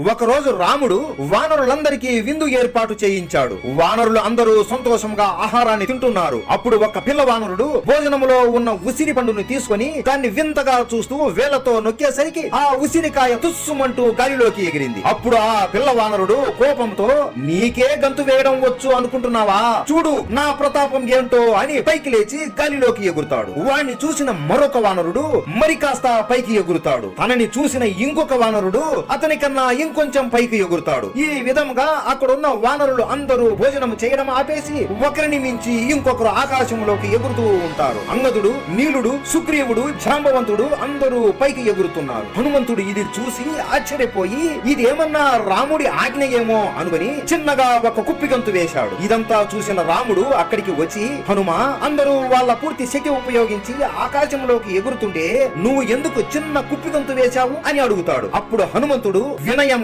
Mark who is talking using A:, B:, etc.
A: ఒకరోజు రాముడు వానరులందరికీ విందు ఏర్పాటు చేయించాడు. వానరులు అందరూ సంతోషంగా ఆహారాన్ని తింటున్నారు. అప్పుడు ఒక పిల్ల వానరుడు భోజనములో ఉన్న ఉసిరి పండును తీసుకుని దాన్ని వింతగా చూస్తూ వేళ్లతో నొక్కేసరికి ఆ ఉసిరికాయ తుస్సుమంటూ గాలిలోకి ఎగిరింది. అప్పుడు ఆ పిల్ల వానరుడు కోపంతో, నీకే గంతు వేయడం వచ్చు అనుకుంటున్నావా? చూడు నా ప్రతాపం ఏంటో అని పైకి లేచి గాలిలోకి ఎగురుతాడు. వాణ్ణి చూసిన మరొక వానరుడు మరి కాస్త పైకి ఎగురుతాడు. తనని చూసిన ఇంకొక వానరుడు అతని కన్నా ఇంకొంచెం పైకి ఎగురుతాడు. ఈ విధంగా అక్కడున్న వానరులు అందరూ భోజనం చేయడం ఆపేసి ఒకరిని మించి ఇంకొకరు ఆకాశంలోకి ఎగురుతూ ఉంటారు. అంగదుడు, నీలుడు, సుగ్రీవుడు, జాంబవంతుడు అందరూ పైకి ఎగురుతున్నారు. హనుమంతుడు ఇది చూసి ఆశ్చర్యపోయి ఇదేమన్నా రాముడి ఆజ్ఞ ఏమో అనుకుని చిన్నగా ఒక కుప్పిగంతు వేశాడు. ఇదంతా చూసిన రాముడు అక్కడికి వచ్చి, హనుమా, అందరూ వాళ్ళ పూర్తి శక్తి ఉపయోగించి ఆకాశంలోకి ఎగురుతుంటే నువ్వు ఎందుకు చిన్న కుప్పిగంతు వేశావు అని అడుగుతాడు. అప్పుడు హనుమంతుడు వినయం